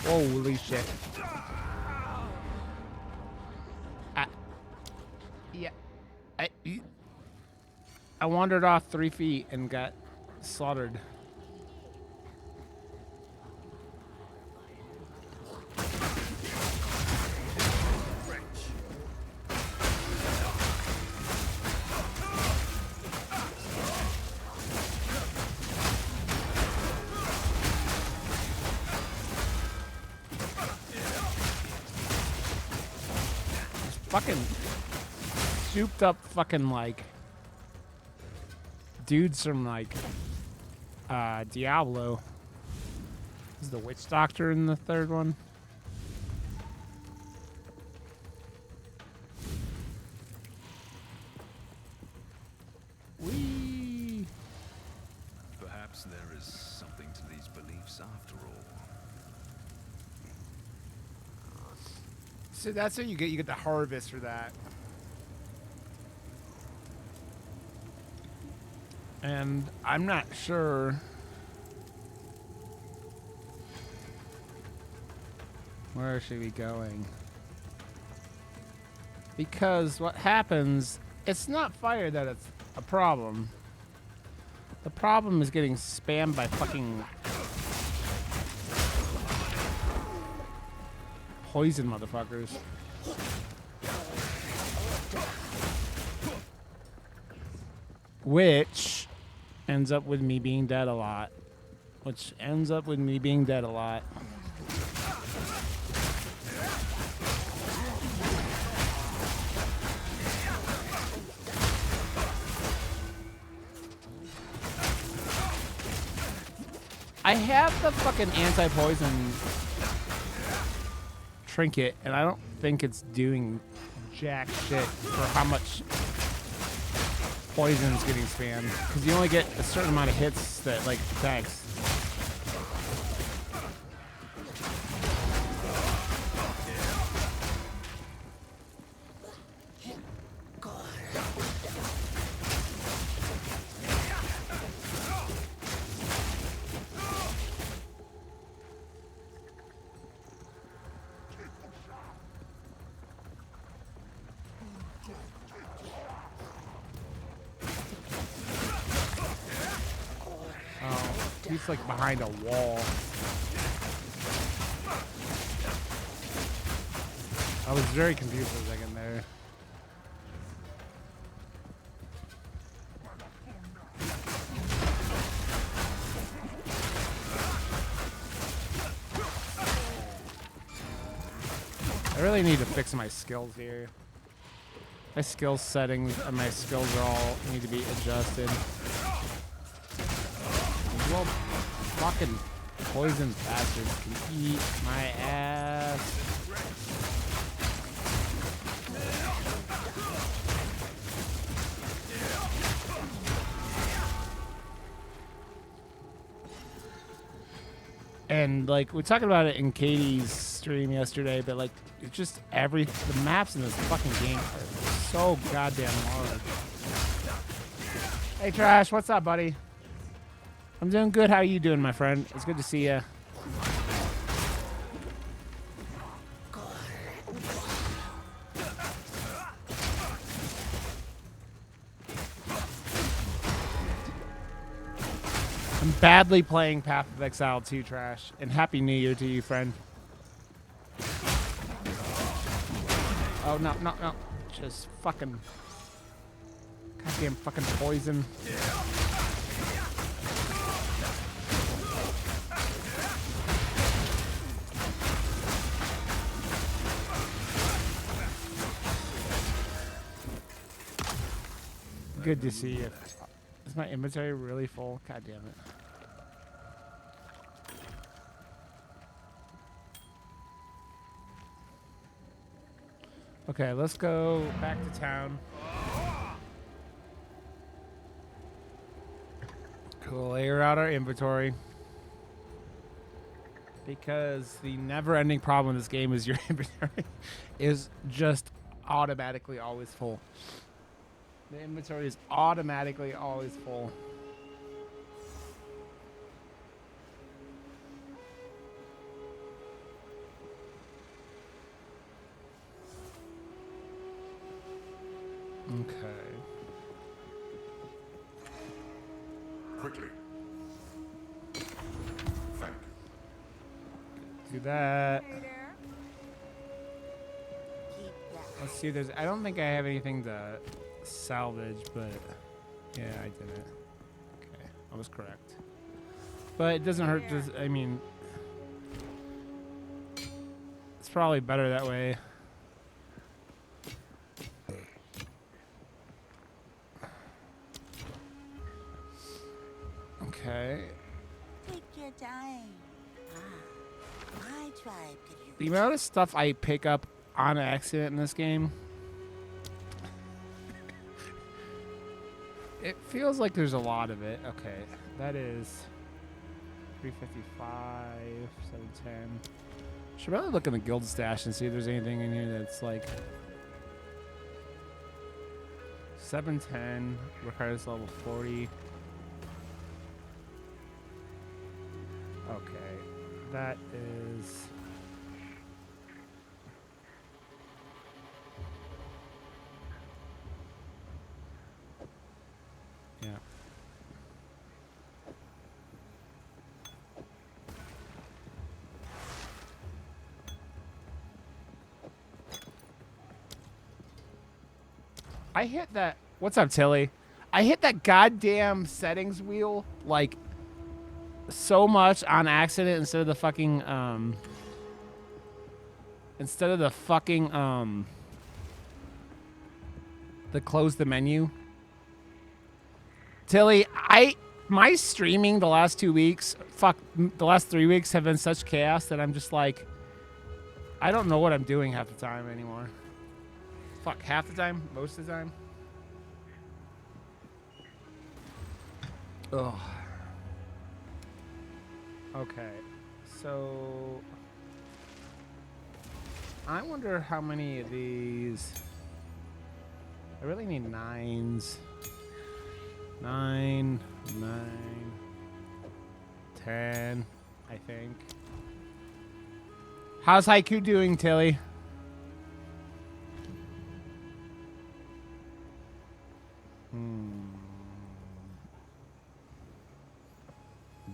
Holy shit. Yeah. I wandered off 3 feet and got slaughtered. Fucking souped up fucking like dudes from like Diablo. Is the witch doctor in the third one? Whee! Perhaps there is something to these beliefs after all. So that's what you get. You get the harvest for that. And I'm not sure where should we be going. Because what happens, it's not fire that it's a problem. The problem is getting spammed by fucking poison motherfuckers. Which ends up with me being dead a lot. I have the fucking anti-poison trinket, and I don't think it's doing jack shit for how much poison is getting spammed. Because you only get a certain amount of hits that, like, attacks. He's like behind a wall. I was very confused for a second there. I really need to fix my skills here. My skill settings and my skills are all need to be adjusted. Well, fucking poison bastards can eat my ass. And like we talked about it in Katie's stream yesterday, but like it's just the maps in this fucking game are so goddamn hard. Hey Trash, what's up, buddy? I'm doing good. How are you doing, my friend? It's good to see you. I'm badly playing Path of Exile 2, Trash. And Happy New Year to you, friend. Oh, no. Just fucking... goddamn fucking poison. Good to see you. Is my inventory really full? God damn it. Okay, let's go back to town. Clear out our inventory. Because the never-ending problem in this game is your inventory is just automatically always full. The inventory is automatically always full. quickly. Thank you. Do that. Hey there. Keep that. Let's see. I don't think I have anything to salvage, but yeah, I didn't. Okay, I was correct. But it doesn't hurt. I mean, it's probably better that way. Okay. Take your time. My tribe could use. The amount of stuff I pick up on accident in this game, it feels like there's a lot of it. Okay, that is 355, 710. Should probably look in the guild stash and see if there's anything in here that's like 710 requires level 40. Okay, that is. Yeah. I hit that. What's up, Tilly? I hit that goddamn settings wheel like so much on accident instead of the fucking the close the menu. Tilly, my streaming the last 2 weeks, the last 3 weeks have been such chaos that I'm just like, I don't know what I'm doing half the time anymore. Fuck, half the time, most of the time. Ugh. Okay, so I wonder how many of these. I really need 9s. 9, 10, I think. How's Haiku doing, Tilly?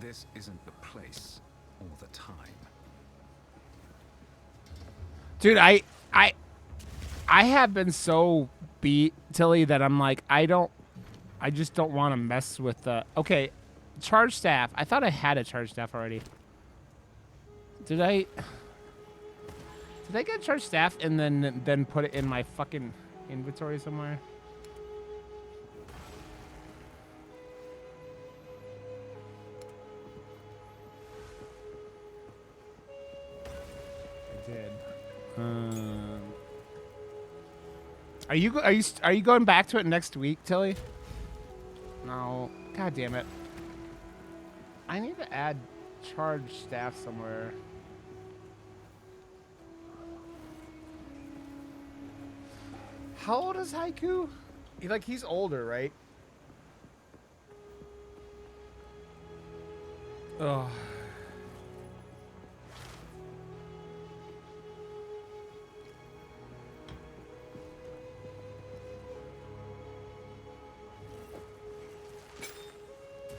This isn't the place all the time. Dude, I have been so beat, Tilly, that I'm like, I just don't want to mess with the. Okay, charge staff. I thought I had a charge staff already. Did I get charge staff and then put it in my fucking inventory somewhere? I did. Are you going back to it next week, Tilly? No. God damn it. I need to add charge staff somewhere. How old is Haiku? He's older, right? Ugh.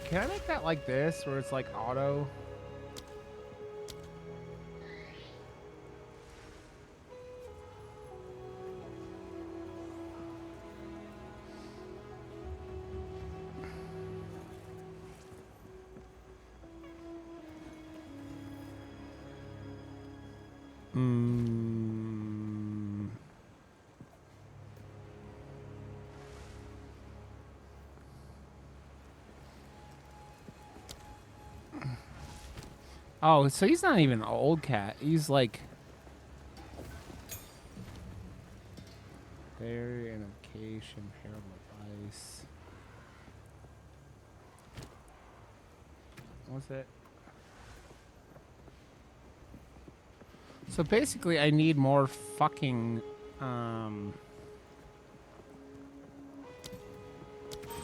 Can I make that like this, where it's like auto? Oh, so he's not even an old cat. He's like very identification, parable advice. What's it? So basically, I need more fucking.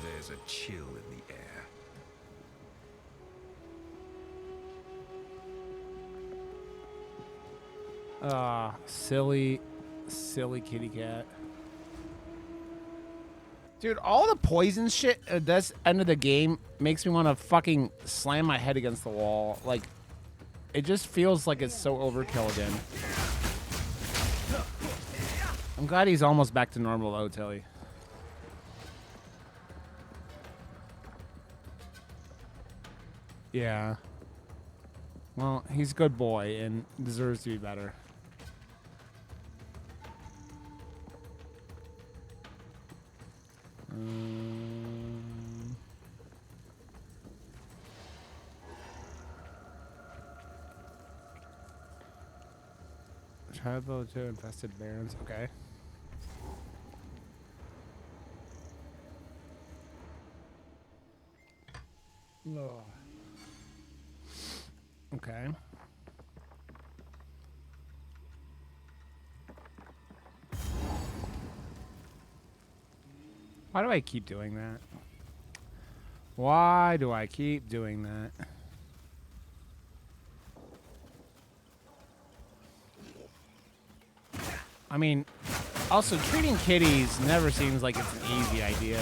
There's a chill in the air. Silly kitty cat. Dude, all the poison shit at this end of the game makes me want to fucking slam my head against the wall. Like, it just feels like it's so overkill again. I'm glad he's almost back to normal, though, Tilly. Yeah. Well, he's a good boy and deserves to be better. Tribal to infested barons. Okay. Ugh. Okay. Why do I keep doing that? Why do I keep doing that? I mean, also treating kitties never seems like it's an easy idea.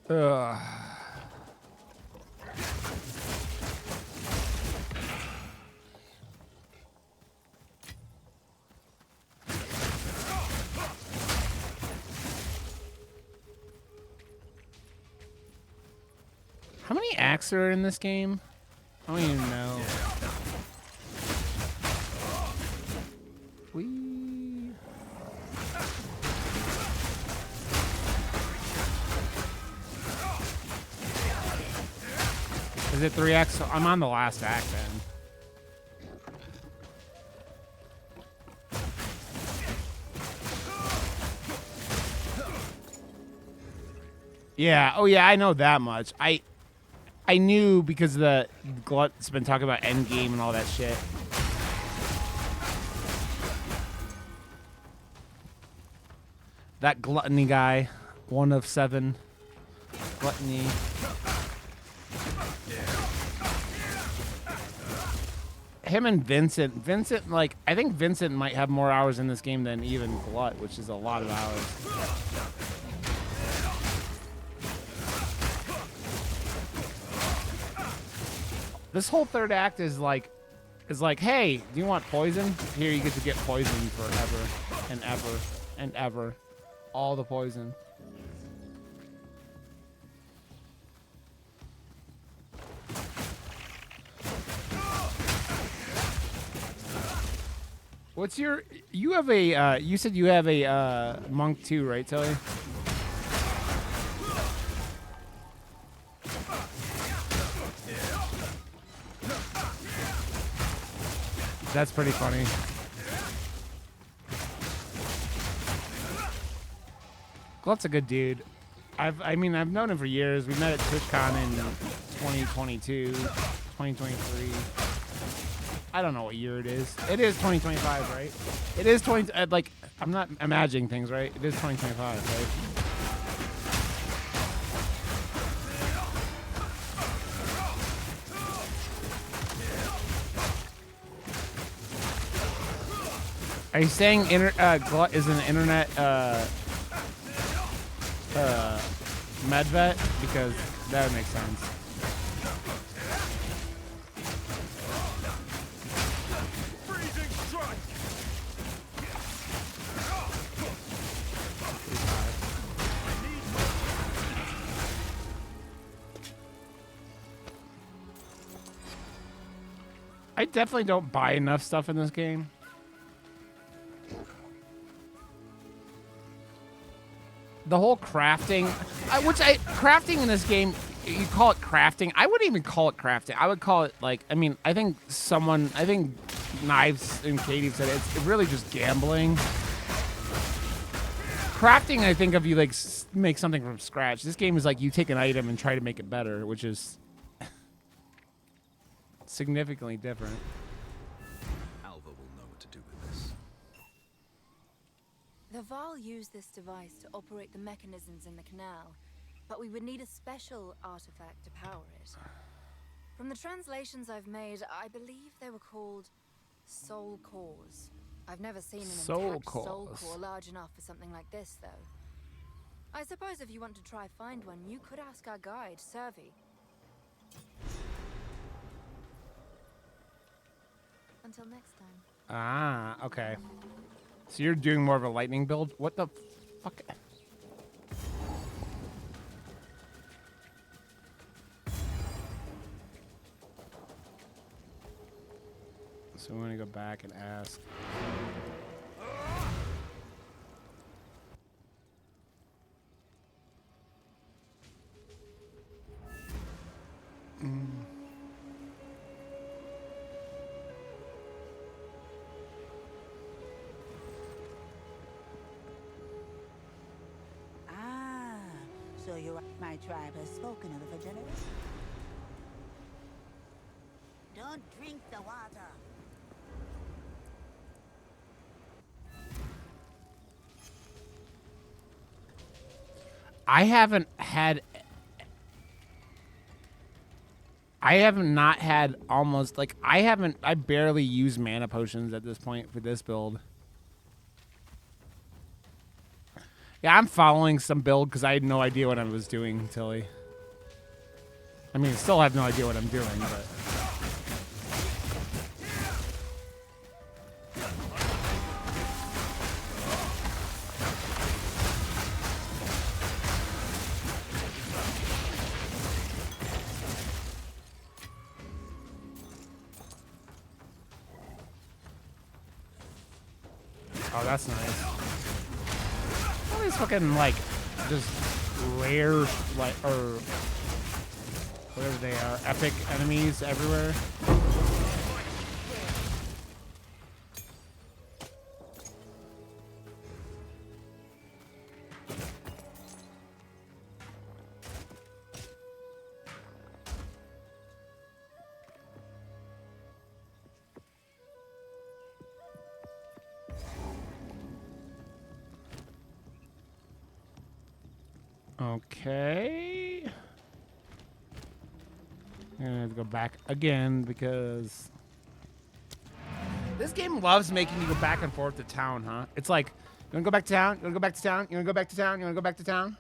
Ugh. How many acts are in this game? I don't even know. Whee. Is it 3 acts? I'm on the last act then. Yeah. Oh yeah, I know that much. I knew because the Glut's been talking about endgame and all that shit. That gluttony guy, 1 of 7. Gluttony. Him and Vincent. Vincent, like, I think Vincent might have more hours in this game than even Glut, which is a lot of hours. This whole third act is like, hey, do you want poison? Here, you get to get poison forever and ever and ever. All the poison. What's your, you have a, you said you have a monk too, right, Tilly? That's pretty funny. Glut's a good dude. I mean, I've known him for years. We met at TwitchCon in 2022, 2023. I don't know what year it is. It is 2025, right? It is 20, like, I'm not imagining things, right? It is 2025, right? Are you saying Glut is an internet med vet? Because that would make sense. I definitely don't buy enough stuff in this game. The whole crafting, crafting in this game, you call it crafting. I wouldn't even call it crafting. I would call it like, I mean, I think Knives and Katie said it's really just gambling. Crafting, I think of you like make something from scratch. This game is like you take an item and try to make it better, which is significantly different. Alva will know what to do with this. The Val used this device to operate the mechanisms in the canal, but we would need a special artifact to power it. From the translations I've made, I believe they were called soul cores. I've never seen an Soul intact soul cores. core large enough for something like this, though. I suppose if you want to try find one, you could ask our guide, Servi. Until next time. Ah, okay. So you're doing more of a lightning build? What the fuck? So we want to go back and ask. Ah, so my tribe has spoken of the generation. Don't drink the water. I have not had almost, like, I barely use mana potions at this point for this build. Yeah, I'm following some build because I had no idea what I was doing, Tilly. I mean, I still have no idea what I'm doing, but... Oh, that's nice. All these fucking, like, just rare, like, or whatever they are, epic enemies everywhere. Okay. I'm gonna have to go back again because this game loves making you go back and forth to town, huh? It's like, you wanna go back to town? You wanna go back to town? You wanna go back to town? You wanna go back to town?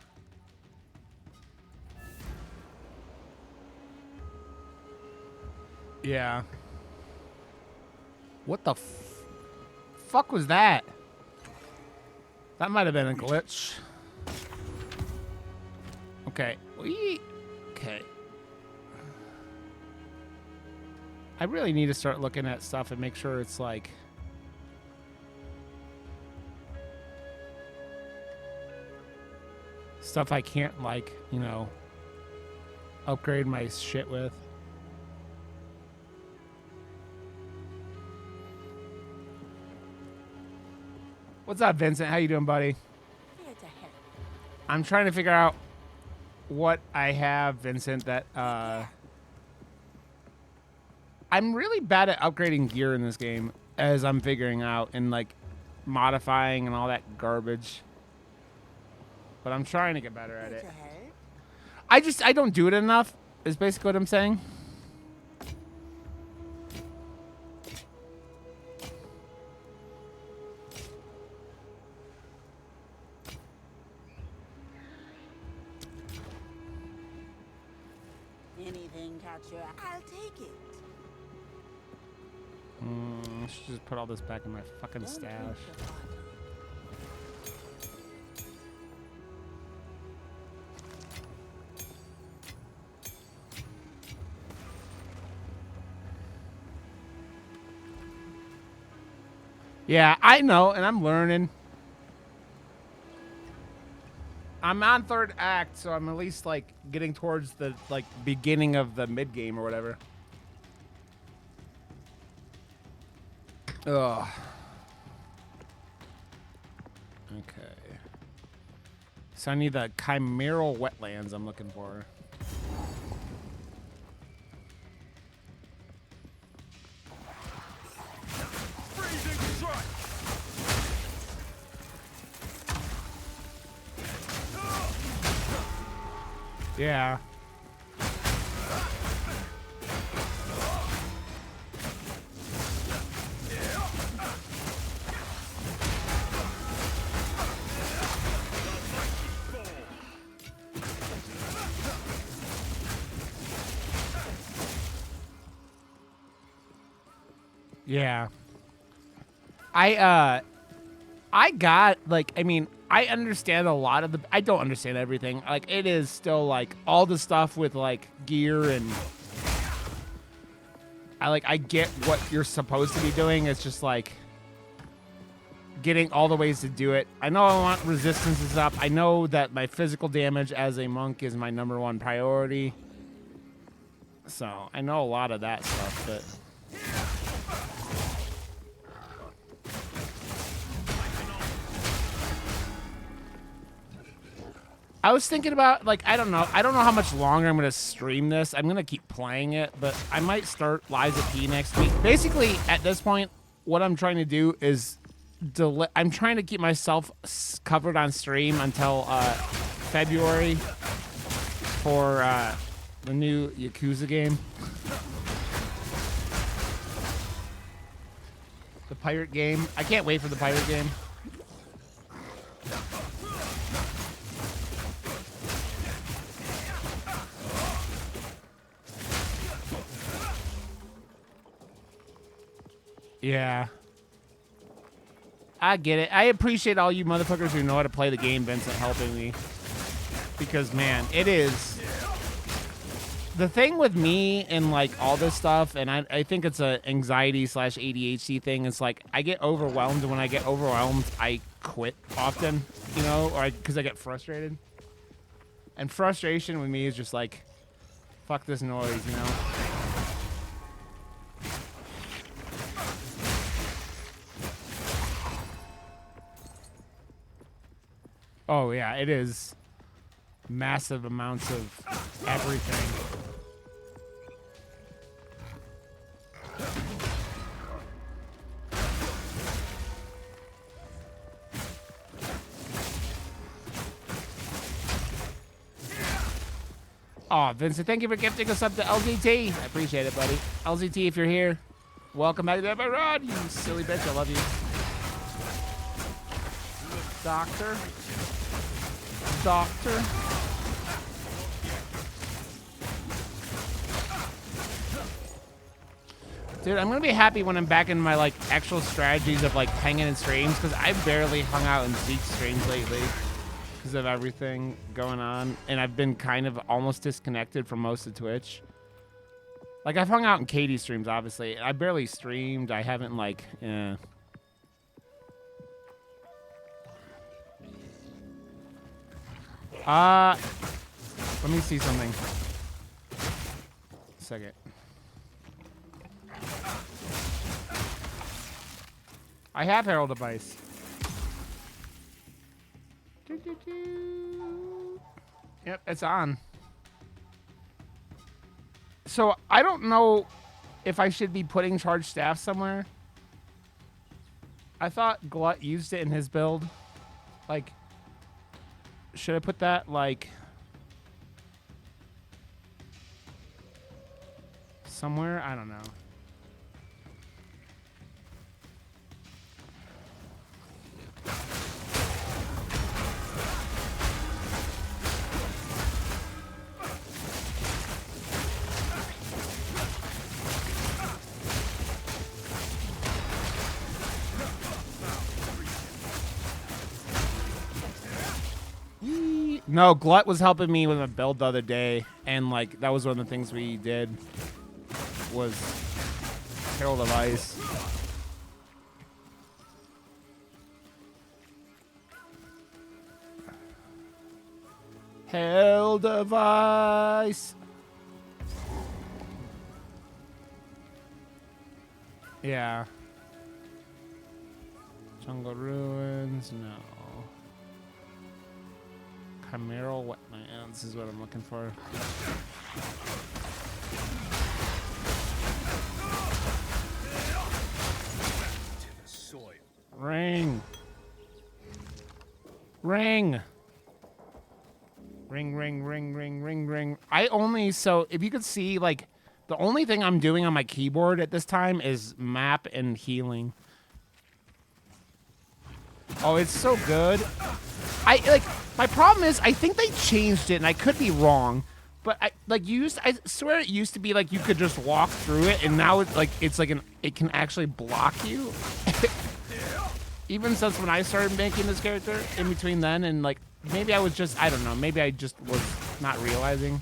Yeah. What the fuck was that? That might have been a glitch. Okay. Okay. I really need to start looking at stuff and make sure it's like... stuff I can't, like, you know, upgrade my shit with. What's up, Vincent? How you doing, buddy? I'm trying to figure out what I have, Vincent, that, I'm really bad at upgrading gear in this game, as I'm figuring out, and, like, modifying and all that garbage. But I'm trying to get better at it. I don't do it enough, is basically what I'm saying. Anything catch your eye? I'll take it. I should just put all this back in my fucking stash. Yeah, I know, and I'm learning. I'm on third act, so I'm at least, like, getting towards the, like, beginning of the mid-game or whatever. Ugh. Okay. So I need the chimeral wetlands I'm looking for. Yeah. Yeah. I got, like, I mean, I understand a lot of the, I don't understand everything. Like, it is still, like, all the stuff with, like, gear and, I get what you're supposed to be doing. It's just, like, getting all the ways to do it. I know I want resistances up. I know that my physical damage as a monk is my #1 priority. So, I know a lot of that stuff, but... I was thinking about, like, I don't know how much longer I'm going to stream this. I'm going to keep playing it, but I might start Liza P next week. Basically, at this point, what I'm trying to do is I'm trying to keep myself covered on stream until February for the new Yakuza game. The pirate game. I can't wait for the pirate game. Yeah. I get it. I appreciate all you motherfuckers who know how to play the game, Vincent, helping me. Because, man, it is... The thing with me and, like, all this stuff, and I think it's a anxiety/ADHD thing, is, like, I get overwhelmed, and when I get overwhelmed, I quit often, you know, or because I get frustrated. And frustration with me is just, like, fuck this noise, you know? Oh, yeah, it is massive amounts of everything. Oh, Vincent, thank you for gifting us up to LZT. I appreciate it, buddy. LZT, if you're here, welcome back to the rod, you silly bitch. I love you. Doctor. Dude, I'm gonna be happy when I'm back in my, like, actual strategies of, like, hanging in streams, because I barely hung out in Zeke's streams lately because of everything going on, and I've been kind of almost disconnected from most of Twitch. Like, I've hung out in Katie's streams, obviously. I barely streamed. I haven't, like, yeah. Let me see something. A second. I have Herald of Ice. Yep, it's on. So, I don't know if I should be putting Charged Staff somewhere. I thought Glut used it in his build. Like... Should I put that, like, somewhere? I don't know. No, Glut was helping me with a build the other day, and, like, that was one of the things we did, was Herald of Ice. Herald of Ice! Yeah. Jungle Ruins, no. Chimeral Wetlands, this is what I'm looking for. To the soil. Ring. Ring. Ring, ring, ring, ring, ring, ring. I only, so if you could see, like, the only thing I'm doing on my keyboard at this time is map and healing. Oh, it's so good. My problem is, I think they changed it, and I could be wrong, But I swear it used to be like you could just walk through it, and now it's like it can actually block you. Even since when I started making this character, in between then and like maybe I don't know, maybe I just was not realizing.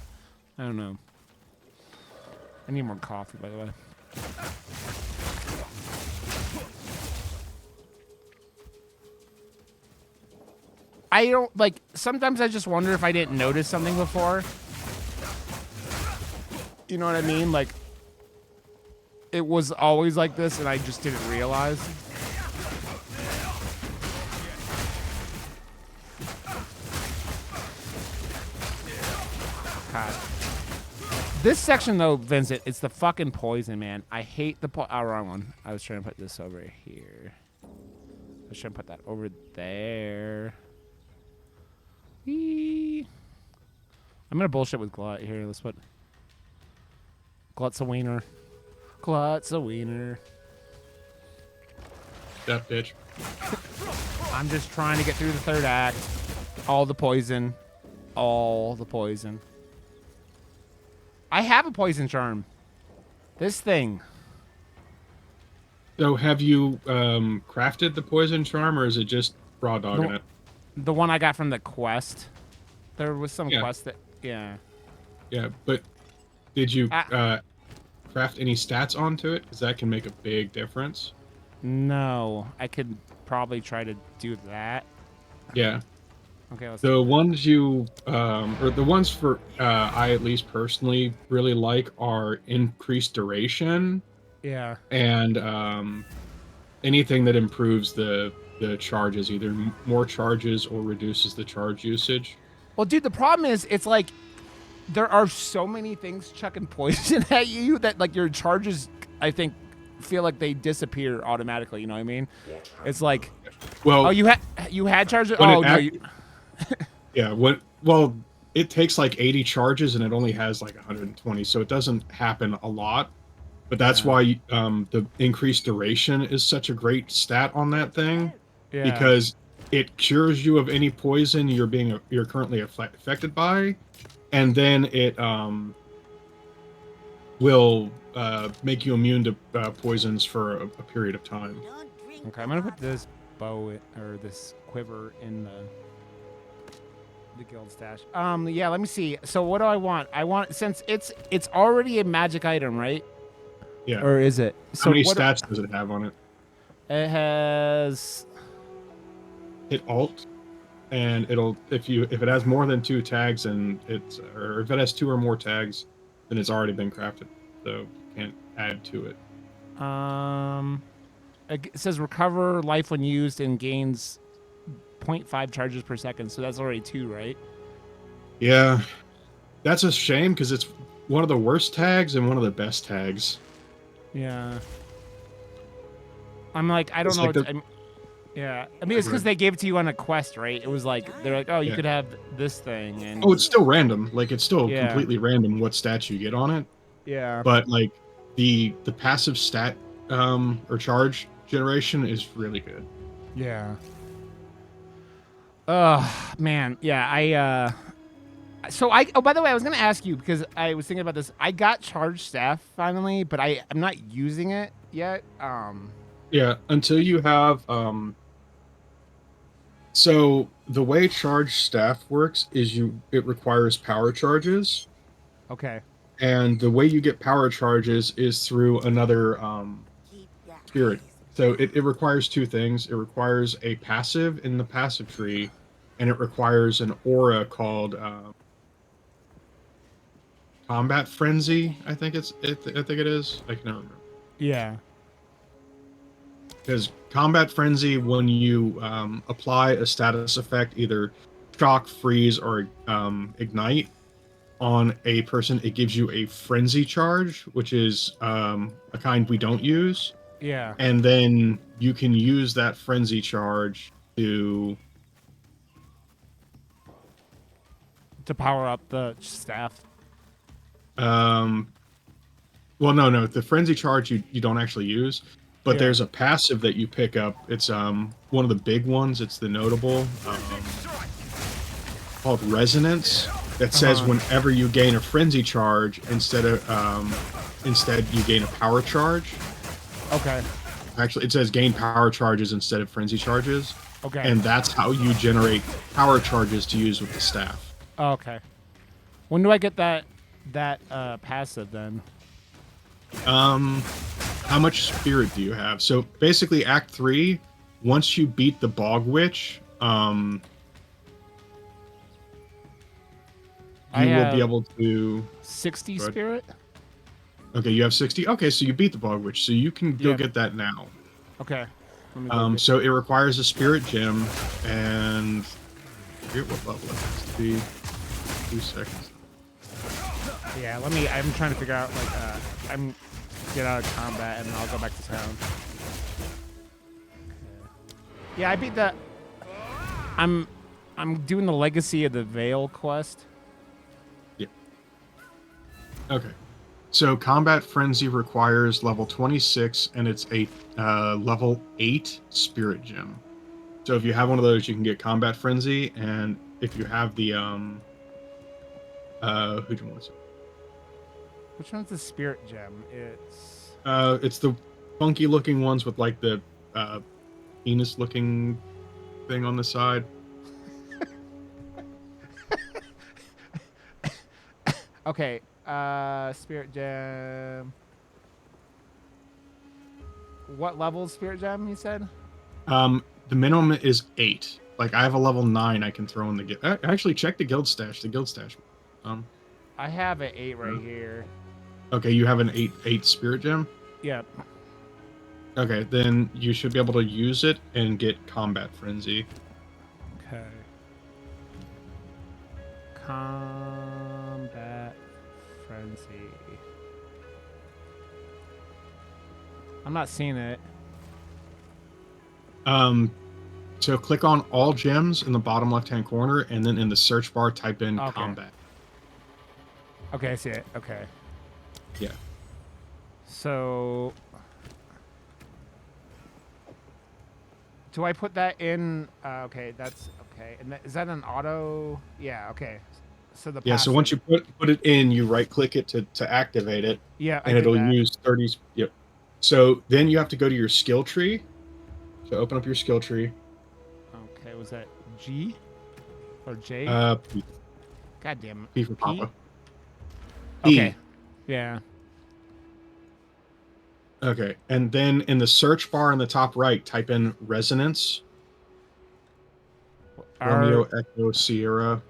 I don't know. I need more coffee, by the way. I don't like. Sometimes I just wonder if I didn't notice something before. You know what I mean? Like, it was always like this, and I just didn't realize. God. This section, though, Vincent, it's the fucking poison, man. I hate the wrong one. I was trying to put this over here. I was trying to put that over there. Whee. I'm gonna bullshit with Glut here. Let's put Glut's a wiener. Glut's a wiener. That bitch. I'm just trying to get through the third act. All the poison. All the poison. I have a poison charm. This thing. So have you crafted the poison charm, or is it just raw dogging it? The one I got from the quest. There was some quest that, yeah. Yeah, but did you craft any stats onto it? Because that can make a big difference. No, I could probably try to do that. Yeah. Okay, let's the ones you, or the ones for I at least personally really like are increased duration. Yeah. And anything that improves the charges, either more charges or reduces the charge usage. Well, dude, the problem is, it's like there are so many things chucking poison at you that like your charges, I think, feel like they disappear automatically. You know what I mean? It's like, well, oh, you had charges. Oh no, yeah. Well, it takes like 80 charges and it only has like 120, so it doesn't happen a lot. But that's why the increased duration is such a great stat on that thing. Yeah. Because it cures you of any poison you're currently affected by, and then it will make you immune to poisons for a period of time. Okay, I'm gonna put this bow or this quiver in the guild stash. Yeah, let me see. So what do I want? I want, since it's already a magic item, right? Yeah. Or is it? So how many stats does it have on it? It has. Hit Alt, and it'll if it has more than 2 tags, and or if it has 2 or more tags, then it's already been crafted, so you can't add to it. It says recover life when used and gains 0.5 charges per second. So that's already 2, right? Yeah, that's a shame because it's one of the worst tags and one of the best tags. Yeah. I'm like, I don't know. Like yeah, I mean, it's because they gave it to you on a quest, right? It was like, they're like, oh, you could have this thing. And it's still random. Like, it's still completely random what stats you get on it. Yeah. But, like, the passive stat or charge generation is really good. Yeah. Oh, man. Yeah, oh, by the way, I was going to ask you, because I was thinking about this. I got charged staff finally, but I'm not using it yet. Yeah, until you have so the way charged staff works is it requires power charges. Okay. And the way you get power charges is through another spirit. So it requires 2 things. It requires a passive in the passive tree, and it requires an aura called Combat Frenzy. I think it is. I can never remember. Yeah. Because Combat Frenzy, when you apply a status effect, either shock, freeze, or ignite on a person, it gives you a frenzy charge, which is a kind we don't use. Yeah. And then you can use that frenzy charge to power up the staff. Well, no. The frenzy charge you don't actually use. But there's a passive that you pick up. It's one of the big ones. It's the notable called Resonance. that says whenever you gain a frenzy charge, instead you gain a power charge. Okay. Actually, it says gain power charges instead of frenzy charges. Okay. And that's how you generate power charges to use with the staff. Okay. When do I get that passive then? How much spirit do you have? So basically, Act 3, once you beat the Bog Witch, you will be able to 60 spirit. Okay, you have 60. Okay, so you beat the Bog Witch, so you can go get that now. Okay. So it requires a spirit gem, and I forget what level it has to be. 2 seconds. Yeah, I'm trying to figure out, like, get out of combat, and then I'll go back to town. Okay. Yeah, I beat that. I'm doing the Legacy of the Veil quest. Yeah. Okay. So Combat Frenzy requires level 26, and it's a level 8 Spirit Gem. So if you have one of those, you can get Combat Frenzy, and if you have the who do you want to say? Which one's the Spirit Gem? It's the funky looking ones with like the penis looking thing on the side. Okay, Spirit Gem. What level Spirit Gem, you said? The minimum is 8. Like, I have a level 9 I can throw in the guild. Actually, check the guild stash. The guild stash. I have an 8 right here. Okay, you have an 8 Spirit Gem? Yep. Okay, then you should be able to use it and get Combat Frenzy. Okay. Combat Frenzy. I'm not seeing it. So click on all gems in the bottom left-hand corner, and then in the search bar, type in combat. Okay, I see it. Okay. Yeah. So, do I put that in? Okay, that's okay. And is that an auto? Yeah. Okay. So the So once you put it in, you right-click it to activate it. Yeah, and it'll use 30. Yep. So then you have to go to your skill tree. So open up your skill tree. Okay, was that G or J? P. God damn it. P for Papa. Okay. P. Yeah. Okay, and then in the search bar in the top right, type in resonance. Romeo Echo Sierra.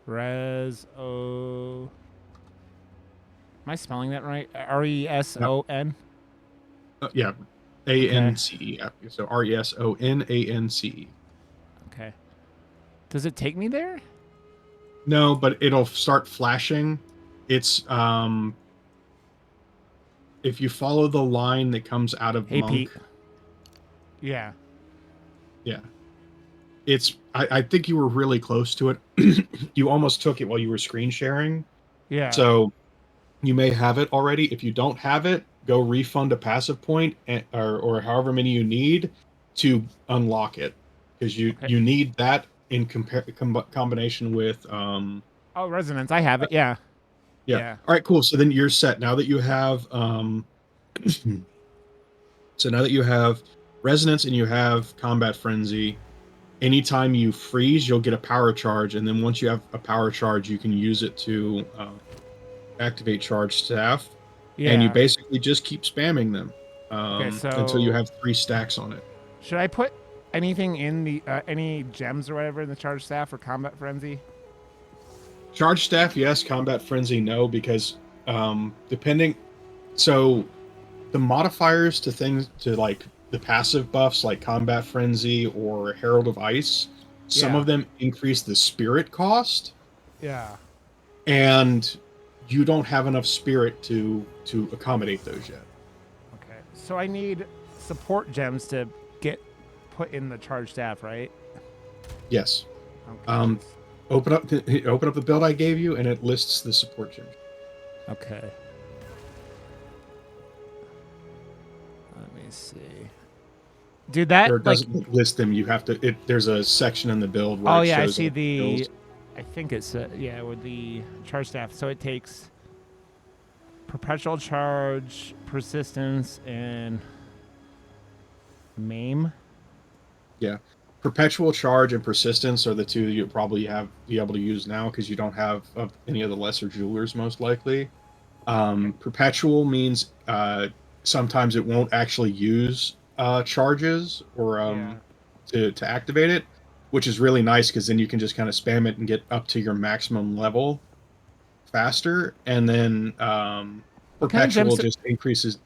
Am I spelling that right? RESON? Yeah. ANCE. Okay. So RESONANCE. Okay. Does it take me there? No, but it'll start flashing. It's if you follow the line that comes out of Hey, Monk. Pete. Yeah. Yeah. I think you were really close to it. You almost took it while you were screen sharing. Yeah. So you may have it already. If you don't have it, go refund a passive point or however many you need to unlock it, because you need that in combination with resonance. I have it. Yeah. Yeah. All right, cool. So then you're set now that you have so now that you have resonance and you have combat frenzy. Anytime you freeze, you'll get a power charge, and then once you have a power charge, you can use it to activate charge staff. Yeah. And you basically just keep spamming them so until you have 3 stacks on it. Should I put anything in the any gems or whatever in the charge staff for combat frenzy? Charge staff, yes. Combat frenzy, no, because depending. So the modifiers to things to like the passive buffs like Combat Frenzy or Herald of Ice, some of them increase the spirit cost. Yeah. And you don't have enough spirit to accommodate those yet. Okay. So I need support gems to get put in the charge staff, right? Yes. Okay. Open up the build I gave you, and it lists the support gems. Okay. Let me see. Dude, that Or it like. doesn't list them. You have to. There's a section in the build where Oh it yeah, I shows see all the. builds. I think it's yeah with the charge staff. So it takes perpetual charge, persistence, and maim. Yeah, perpetual charge and persistence are the two you'll probably be able to use now because you don't have any of the lesser jewelers most likely. Perpetual means sometimes it won't actually use charges or Yeah. to activate it, which is really nice because then you can just kind of spam it and get up to your maximum level faster. And then What kind of perpetual gems? just increases.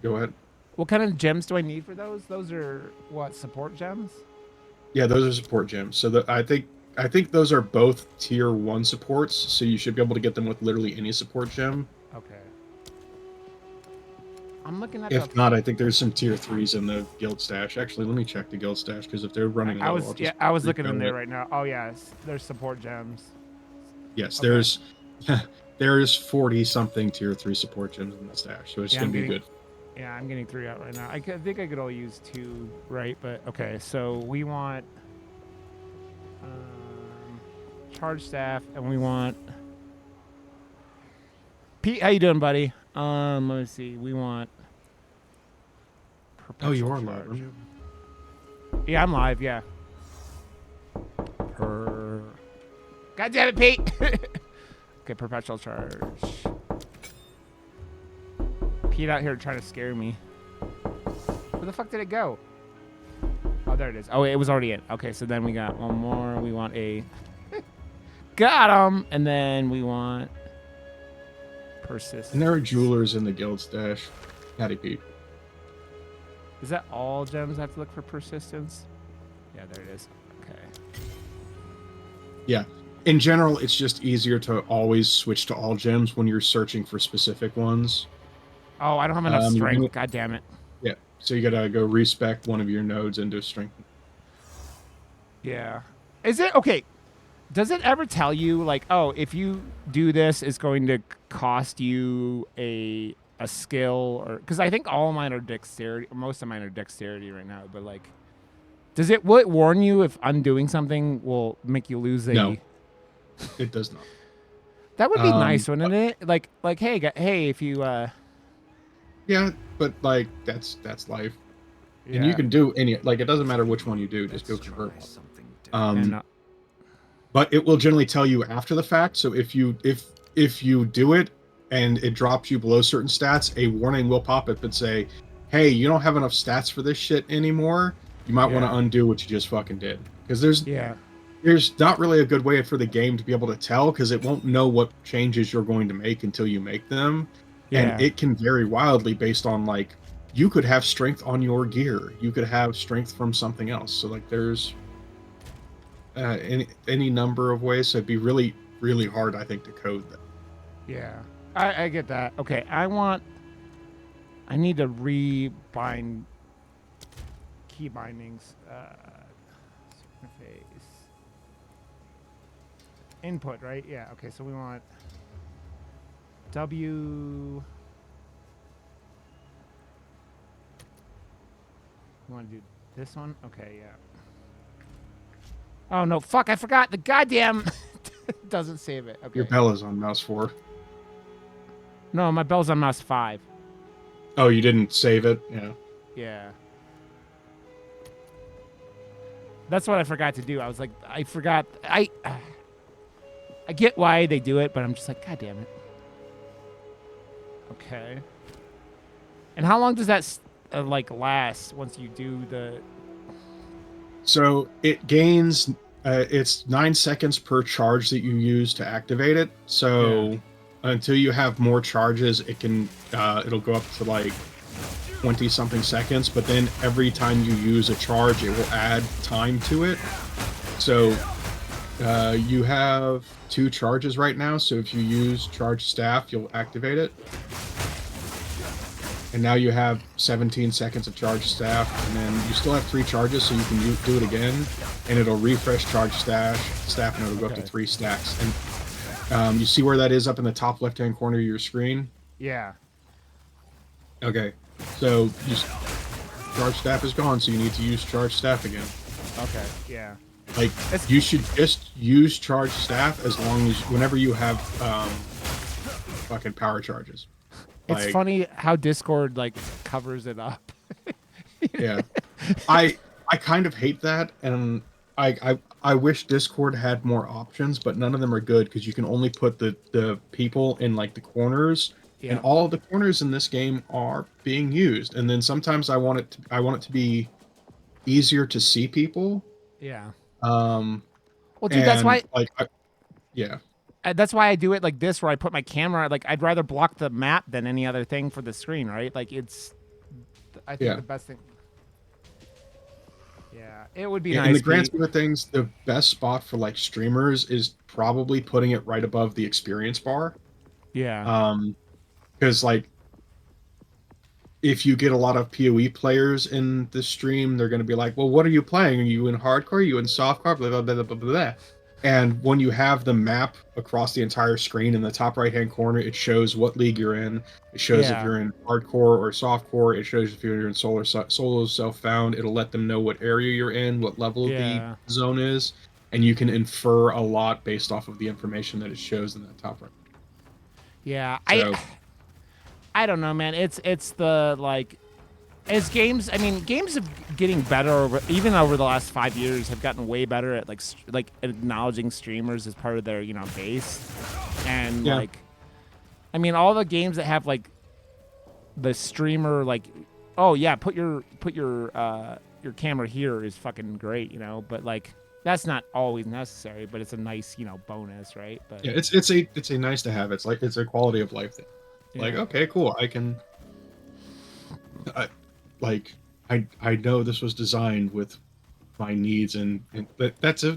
Go ahead. What kind of gems do I need for those? Those are what support gems? Yeah, those are support gems. So I think those are both tier 1 supports, so you should be able to get them with literally any support gem. Okay. I'm looking at If not, I think there's some tier 3s in the guild stash. Actually, let me check the guild stash because if they're running low, I I'll was just yeah, I was looking in refill there it. right now. Oh yes, there's support gems. Yes, Okay. there's 40 something tier 3 support gems in the stash, so it's gonna be good. Yeah, I'm getting 3 out right now. I think I could only use 2, right? But okay, so we want charge staff, and we want Pete. How you doing, buddy? Let me see. We want. Oh, you are perpetual live. charge. aren't you? Yeah, I'm live. Yeah. God damn it, Pete. Okay, perpetual charge. Pete out here trying to scare me. Where the fuck did it go? Oh, there it is. Oh, it was already in. Okay, so then we got one more. We want a... Got him! And then we want... Persist. And there are jewelers in the guild stash. Howdy, Pete. Is that all gems I have to look for persistence? Yeah, there it is. Okay. Yeah. In general, it's just easier to always switch to all gems when you're searching for specific ones. Oh, I don't have enough strength. God damn it. Yeah. So you gotta go respec one of your nodes into strength. Yeah. Is it okay? Does it ever tell you like, oh, if you do this, it's going to cost you a skill, or because I think all of mine are dexterity. Most of mine are dexterity right now, but like, will it warn you if undoing something will make you lose a? No, it does not. That would be nice, wouldn't it? Like, hey, if you. Yeah, but like that's life. Yeah. And you can do any, like, it doesn't matter which one you do, just go convert one. Something But it will generally tell you after the fact. So if you do it and it drops you below certain stats, a warning will pop up and say, hey, you don't have enough stats for this shit anymore. You might want to undo what you just fucking did. Because there's not really a good way for the game to be able to tell, because it won't know what changes you're going to make until you make them. And it can vary wildly based on, like, you could have strength on your gear. You could have strength from something else. So, like, there's any number of ways. So it'd be really, really hard, I think, to code that. Yeah. I get that. Okay, I need to rebind key bindings. Interface. Input, right? Yeah, okay, so we want W. You want to do this one? Okay, yeah. Oh, no, fuck, I forgot. The goddamn doesn't save it. Okay. Your bell is on mouse 4. No, my bell's on mouse 5. Oh, you didn't save it? Yeah. Yeah. That's what I forgot to do. I was like, I forgot. I get why they do it, but I'm just like, God damn it. Okay. And how long does that like last once you do the? So it gains. It's 9 seconds per charge that you use to activate it. So until you have more charges, it can. It'll go up to like 20 something seconds. But then every time you use a charge, it will add time to it. So you have 2 charges right now. So if you use charge staff, you'll activate it. And now you have 17 seconds of charge staff, and then you still have 3 charges, so you can do it again, and it'll refresh charge staff, and it'll go up to 3 stacks. And you see where that is up in the top left-hand corner of your screen? Yeah. Okay, so charge staff is gone, so you need to use charge staff again. Okay, yeah. Like, you should just use charge staff as long as whenever you have fucking power charges. It's Like, funny how Discord like covers it up. yeah, I kind of hate that, and I wish Discord had more options, but none of them are good because you can only put the people in like the corners, Yeah. and all of the corners in this game are being used. And then sometimes I want it to be easier to see people. Yeah. Well, dude, that's why. Yeah. That's why I do it like this, where I put my camera. Like, I'd rather block the map than any other thing for the screen, right? Like, I think the best thing. Yeah, it would be nice. In the grand scheme of things, the best spot for like streamers is probably putting it right above the experience bar. Yeah. Because like, if you get a lot of PoE players in the stream, they're going to be like, well, what are you playing? Are you in hardcore? Are you in softcore? Blah, blah, blah, blah, blah, blah. And when you have the map across the entire screen in the top right-hand corner, it shows what league you're in. It shows if you're in hardcore or softcore. It shows if you're in solo self-found. It'll let them know what area you're in, what level the zone is. And you can infer a lot based off of the information that it shows in that top right. Yeah, so, I don't know, man. It's the like, as games. I mean, games are getting better even over the last 5 years. Have gotten way better at like acknowledging streamers as part of their base, and like, I mean, all the games that have like the streamer like, oh yeah, put your camera here is fucking great, but like. That's not always necessary, but it's a nice, bonus, right? But yeah, it's a nice to have. It's like it's a quality of life thing. Yeah. Like, okay, cool. I know this was designed with my needs, and that's a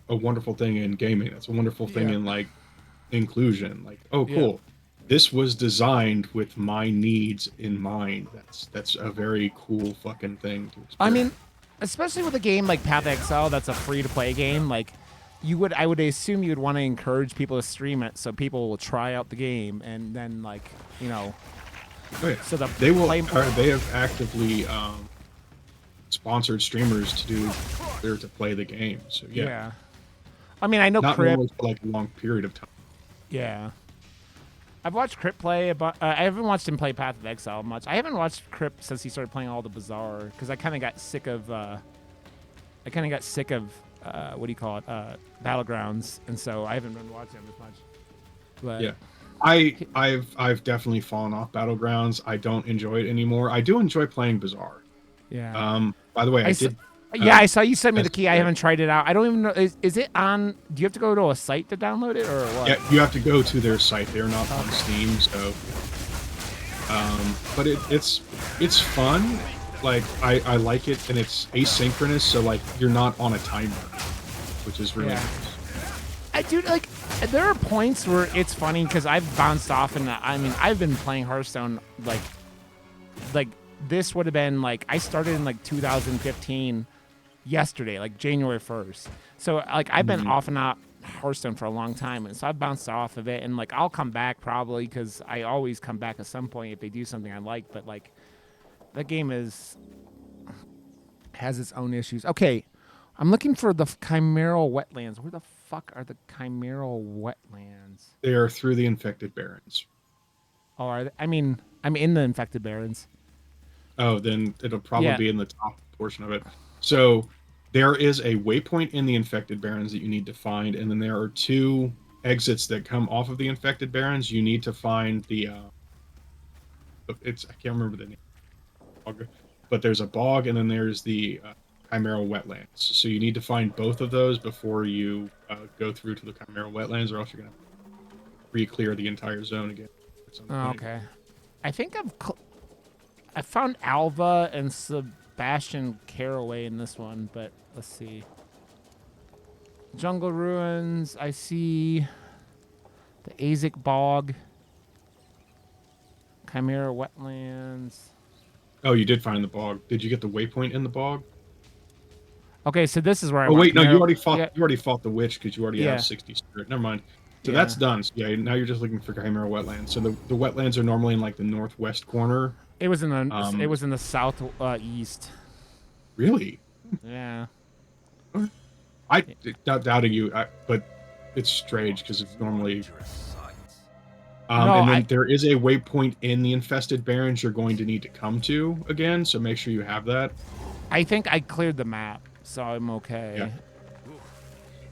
wonderful thing in gaming. That's a wonderful thing in like inclusion. Like, oh, cool. This was designed with my needs in mind. That's a very cool fucking thing to experience. I mean, especially with a game like Path of Exile, that's a free-to-play game. Like, I would assume you would want to encourage people to stream it, so people will try out the game, and then so they have actively sponsored streamers to play the game. So yeah. I mean, I know not Crip for like a long period of time. Yeah. I've watched Crip play, but I haven't watched him play Path of Exile much. I haven't watched Crip since he started playing all the Bazaar, because I kind of got sick of what do you call it, Battlegrounds, and so I haven't been watching him as much. But yeah, I've definitely fallen off Battlegrounds. I don't enjoy it anymore. I do enjoy playing Bazaar. Yeah. By the way, I did. I saw you sent me the key. I haven't tried it out. I don't even know. Is it on? Do you have to go to a site to download it, or what? Yeah, you have to go to their site. They're not on Steam, so. But it's fun. Like I like it, and it's asynchronous, so like you're not on a timer, which is really nice. Dude, like there are points where it's funny because I've bounced off, and I mean I've been playing Hearthstone like this would have been like I started in like 2015. Yesterday, like January 1st. So like I've been off and on Hearthstone for a long time, and so I've bounced off of it, and like I'll come back probably because I always come back at some point if they do something I like. But like that game has its own issues. Okay, I'm looking for the Chimeral Wetlands. Where the fuck are the Chimeral Wetlands? They are through the Infected Barrens. Oh, are they? I mean, I'm in the Infected Barrens. Oh, then it'll probably be in the top portion of it. So there is a waypoint in the Infected Barrens that you need to find, and then there are 2 exits that come off of the Infected Barrens. You need to find the I can't remember the name, but there's a bog, and then there's the Chimeral Wetlands. So you need to find both of those before you go through to the Chimeral Wetlands, or else you're gonna re-clear the entire zone again. Oh, okay. I think I found Alva and Sebastian Caraway in this one, but let's see. Jungle Ruins, I see the Azek Bog, Chimera Wetlands. Oh, you did find the bog. Did you get the waypoint in the bog? Okay, so this is where I wait, no, you already fought. Yeah. You already fought the witch because you already have 60 spirit. Never mind. So that's done. So now you're just looking for Chimera Wetlands. So the wetlands are normally in like the northwest corner It was in the south east. Really? Yeah. I not doubting you, but it's strange because it's normally. Dangerous sights. No, And then there is a waypoint in the infested barrens you're going to need to come to again, so make sure you have that. I think I cleared the map, so I'm okay. Yeah.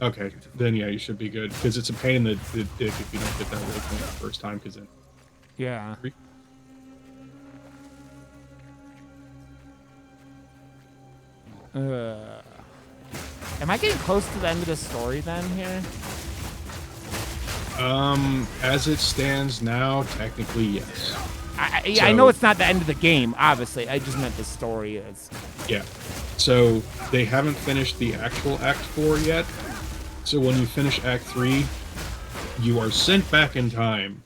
Okay, then yeah, you should be good because it's a pain in the dick if you don't get that waypoint the first time. Because then. Yeah. Am I getting close to the end of the story then here? As it stands now, technically yes. I know it's not the end of the game, obviously. I just meant the story is. Yeah. So they haven't finished the actual Act 4 yet. So when you finish Act 3, you are sent back in time,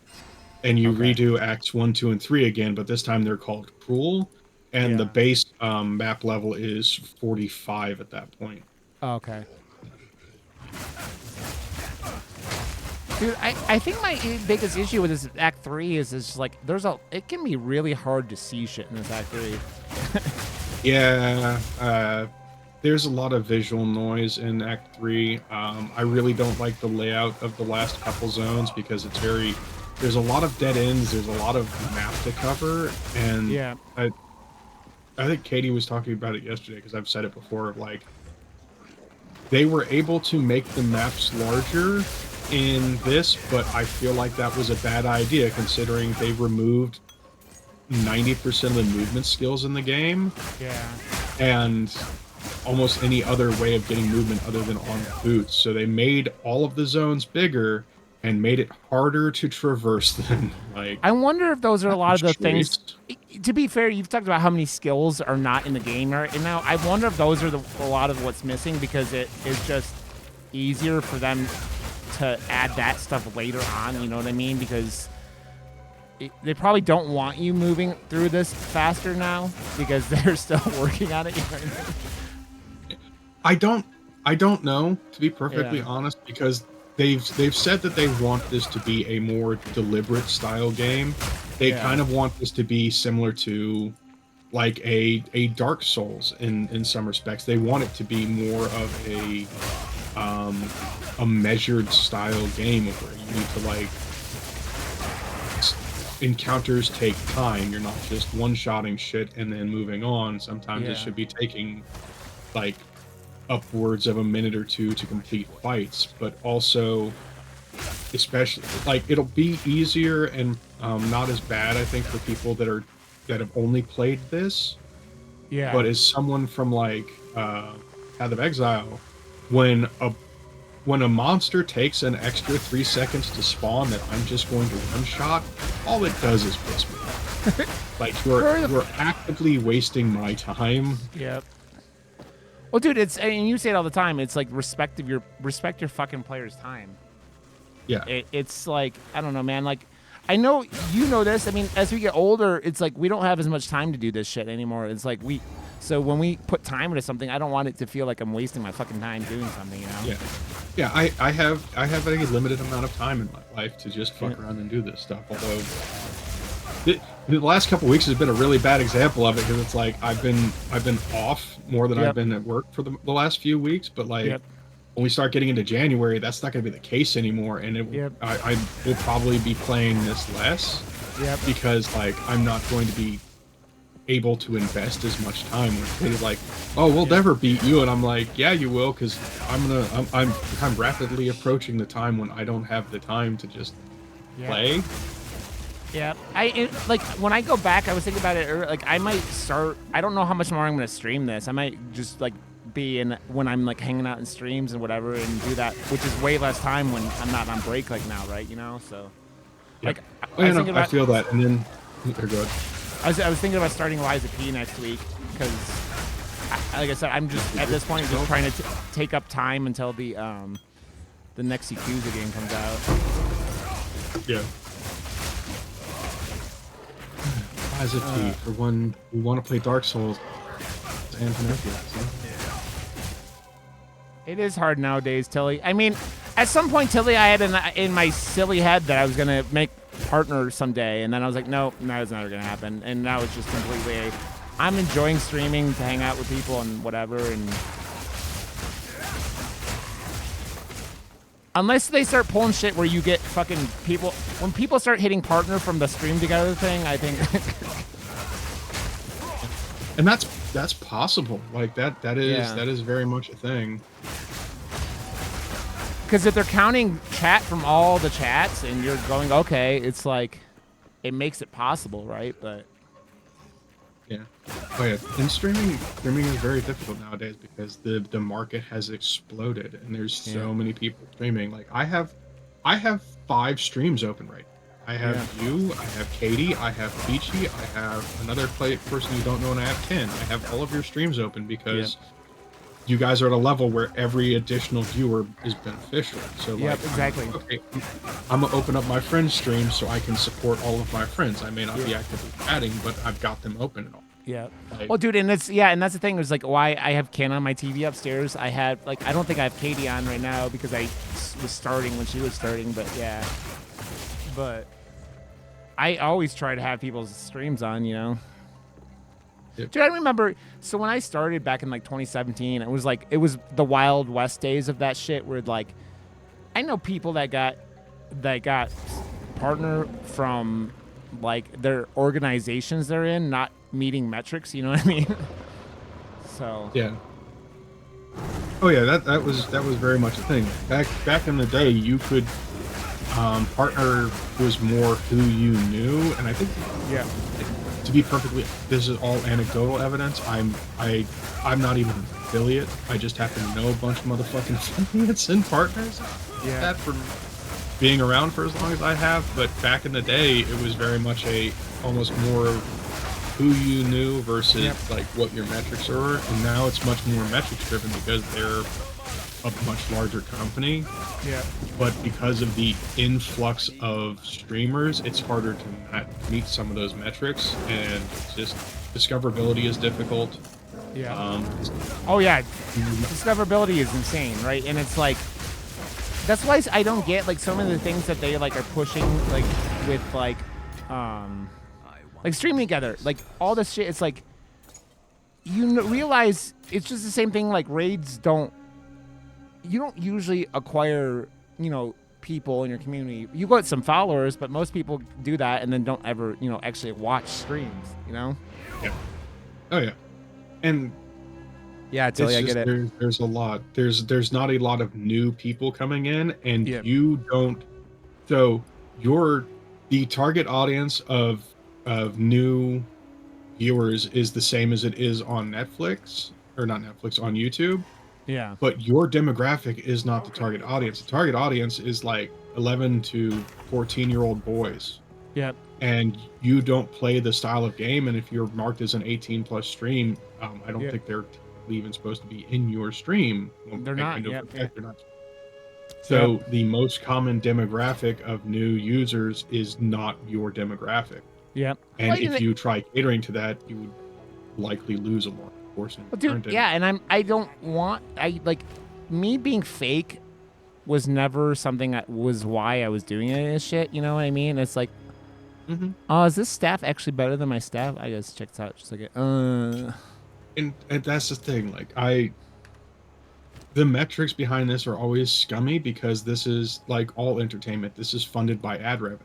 and you redo Acts 1, 2, and 3 again, but this time they're called Cruel, and the base map level is 45 at that point. Oh, okay. Dude, I think my biggest issue with this Act 3 is just like it can be really hard to see shit in this Act 3. Yeah, there's a lot of visual noise in Act 3. I really don't like the layout of the last couple zones because there's a lot of dead ends, there's a lot of map to cover, and yeah. I think Katie was talking about it yesterday because I've said it before, like, they were able to make the maps larger in this, but I feel like that was a bad idea considering they removed 90% of the movement skills in the game. Yeah. And almost any other way of getting movement other than on boots. So they made all of the zones bigger and made it harder to traverse them. Like, I wonder if those are a lot of the things. To be fair, you've talked about how many skills are not in the game right now. I wonder if those are a lot of what's missing because it is just easier for them to add that stuff later on. You know what I mean? Because they probably don't want you moving through this faster now because they're still working on it. You know what I mean? I don't know, to be perfectly honest, because they've said that they want this to be a more deliberate style game. They kind of want this to be similar to like a Dark Souls in some respects. They want it to be more of a measured style game where you need to, like, encounters take time. You're not just one-shotting shit and then moving on. Sometimes it should be taking like upwards of a minute or two to complete fights, but also, especially, like, it'll be easier and not as bad, I think, for people that have only played this. Yeah. But as someone from like Path of Exile, when a monster takes an extra 3 seconds to spawn that I'm just going to one-shot, all it does is piss me off. Like, you're actively wasting my time. Yep. Well, dude, and you say it all the time. It's like respect your fucking player's time. Yeah. It's like, I don't know, man. Like, I know you know this. I mean, as we get older, it's like we don't have as much time to do this shit anymore. It's like so when we put time into something, I don't want it to feel like I'm wasting my fucking time doing something, you know? Yeah. Yeah, I have a limited amount of time in my life to just fuck around and do this stuff. Although the last couple weeks has been a really bad example of it because it's like I've been off more than I've been at work for the last few weeks. But like when we start getting into January, that's not going to be the case anymore, and I will probably be playing this less because like I'm not going to be able to invest as much time. It's like, oh, we'll never beat you, and I'm like, yeah, you will, because I'm rapidly approaching the time when I don't have the time to just play. Yeah, like when I go back, I was thinking about it earlier, like I might start. I don't know how much more I'm going to stream this. I might just like be in when I'm like hanging out in streams and whatever, and do that, which is way less time when I'm not on break like now, right? You know, so like I feel that, and then they're good. I was thinking about starting Liza P next week because, like I said, I'm just at this point just trying to take up time until the next Yakuza game comes out. Yeah. Liza P for when you want to play Dark Souls and Pinocchio. It is hard nowadays, Tilly. I mean, At some point, Tilly, I had in my silly head that I was gonna make partner someday, and then I was like, no, that's never gonna happen. And now it's just completely. I'm enjoying streaming to hang out with people and whatever, and unless they start pulling shit where you get fucking people, when people start hitting partner from the stream together thing, I think. And that's possible. Like that is very much a thing. Because if they're counting chat from all the chats and you're going, okay, it's like, it makes it possible, right? But yeah. Oh yeah. And streaming is very difficult nowadays because the market has exploded and there's so many people streaming. Like I have 5 streams open right now. I have you, I have Katie, I have Peachy, I have another person you don't know, and I have 10. I have all of your streams open because you guys are at a level where every additional viewer is beneficial. So like, exactly. I'm gonna open up my friend's stream so I can support all of my friends. I may not be actively chatting, but I've got them open and all. Yeah. Like, Well, dude, and that's the thing is like why I have Ken on my TV upstairs. I had like I don't think I have Katie on right now because I was starting when she was starting, but yeah. But I always try to have people's streams on, you know. Yep. Dude, I remember. So when I started back in like 2017, it was the Wild West days of that shit. Where like, I know people that got partner from like their organizations they're in, not meeting metrics. You know what I mean? So yeah. Oh yeah, that was very much a thing. Back in the day, you could partner was more who you knew, and I think to be perfectly, this is all anecdotal evidence. I'm not even an affiliate. I just happen to know a bunch of motherfucking affiliates and partners. Yeah. That from being around for as long as I have, but back in the day, it was very much almost more of who you knew versus like what your metrics are, and now it's much more metrics driven because they're a much larger company. Yeah. But because of the influx of streamers, it's harder to not meet some of those metrics, and just discoverability is difficult. Yeah. Oh yeah, discoverability is insane, right? And it's like that's why I don't get like some of the things that they like are pushing like with like streaming together, like all this shit. It's like realize it's just the same thing. Like raids you don't usually acquire, you know, people in your community. You got some followers, but most people do that and then don't ever, you know, actually watch streams, you know? Yeah. Oh yeah. And yeah, I tell you, I get it. There's a lot. There's not a lot of new people coming in, and you don't. So the target audience of new viewers is the same as it is on Netflix, or not Netflix, on YouTube. Yeah. But your demographic is not the target audience. The target audience is like 11 to 14-year-old boys. Yep. And you don't play the style of game, and if you're marked as an 18+ stream, I don't think they're even supposed to be in your stream. They're not. They're not. So the most common demographic of new users is not your demographic. Yep. And if you try catering to that, you would likely lose a lot. Well, dude, yeah, and I don't want me being fake was never something that was why I was doing it and shit. You know what I mean? It's like, oh, is this staff actually better than my staff? I just checked out just like and that's the thing. Like the metrics behind this are always scummy because this is like all entertainment. This is funded by ad revenue.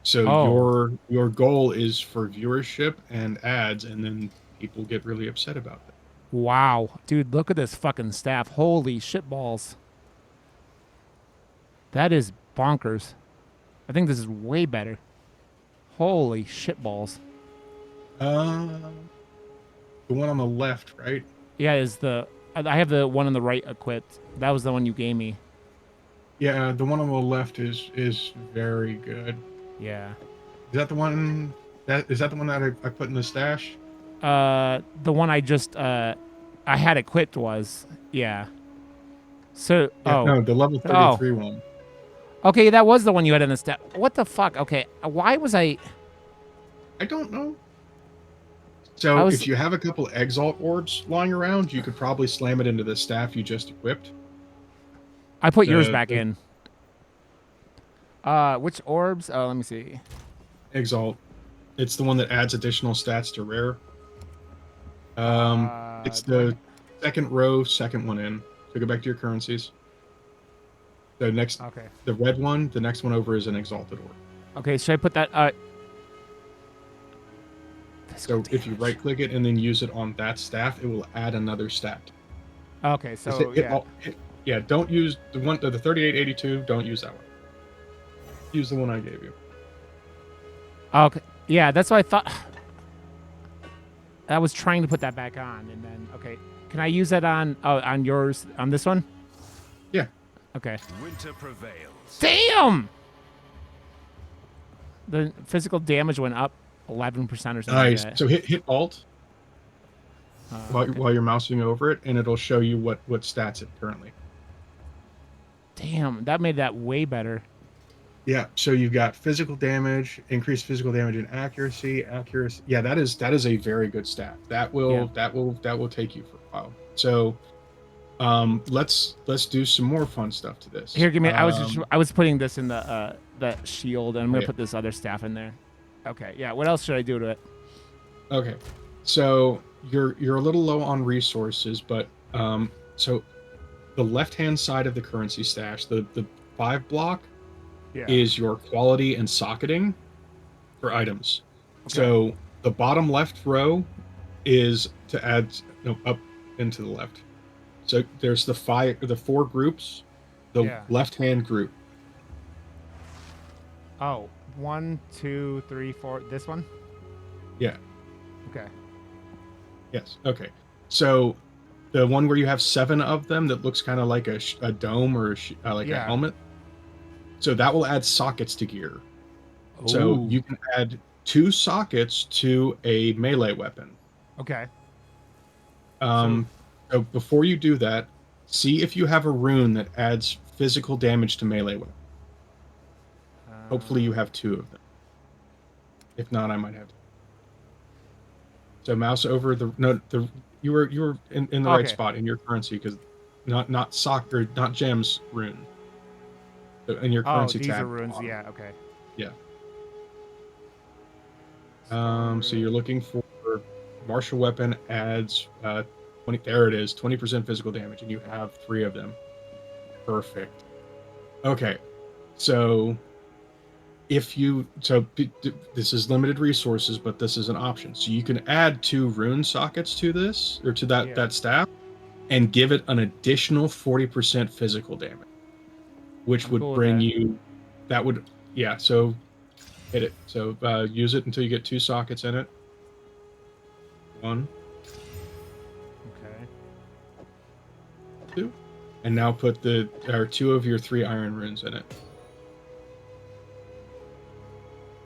So your goal is for viewership and ads, and then people get really upset about that. Wow. Dude, look at this fucking staff. Holy shit balls. That is bonkers. I think this is way better. Holy shit balls. The one on the left, right? Yeah, I have the one on the right equipped. That was the one you gave me. Yeah, the one on the left is very good. Yeah. Is that the one that I put in the stash? The one I just I had equipped was so no, the level 33 one. Okay, that was the one you had in the staff. What the fuck? Okay, why was I don't know. So if you have a couple Exile orbs lying around, you could probably slam it into the staff you just equipped. I put yours back in. Which orbs? Oh, let me see. Exalt. It's the one that adds additional stats to rare. It's the second row, second one in. So go back to your currencies. The next, Okay. the red one, the next one over is an exalted orb. Okay, should I put that? So if you right click it and then use it on that staff, it will add another stat. Okay, Just so yeah, don't use the 3882. Don't use that one. Use the one I gave you. Okay, yeah, that's what I thought. I was trying to put that back on, and then okay, can I use that on yours on this one? Yeah. Okay. Winter prevails. Damn. The physical damage went up 11% or something. Nice. Like that. So hit Alt Okay. while you're mousing over it, and it'll show you what stats it currently. Damn, that made that way better. Yeah. So you've got physical damage, increased physical damage and accuracy. Yeah, that is a very good stat. That will take you for a while. So let's do some more fun stuff to this. Here, give me. I was putting this in the shield, and I'm gonna yeah. put this other staff in there. Okay, yeah. What else should I do to it? Okay, so you're a little low on resources, but so the left hand side of the currency stash, the 5 block, is your quality and socketing for items. Okay. So the bottom left row is to add up into the left. So there's the 4 groups, the left hand group. Oh, 1, 2, 3, 4. This one? Yeah. Okay. Yes. Okay. So the one where you have 7 of them that looks kind of like a dome or a helmet. So that will add sockets to gear. Ooh. So you can add 2 sockets to a melee weapon. Okay. So before you do that, see if you have a rune that adds physical damage to melee weapon. Hopefully you have 2 of them. If not, I might have to. So mouse over you were in the right spot in your currency, because not gems rune. So in your currency these tab. Are runes. Yeah. Okay. Yeah. So you're looking for martial weapon adds 20. There it is, 20% physical damage, and you have 3 of them. Perfect. Okay, so this is limited resources, but this is an option. So you can add 2 rune sockets to this, or to that staff, and give it an additional 40% physical damage, which would bring you. That would So hit it. So use it until you get 2 sockets in it. 1. Okay. 2. And now put 2 of your 3 iron runes in it.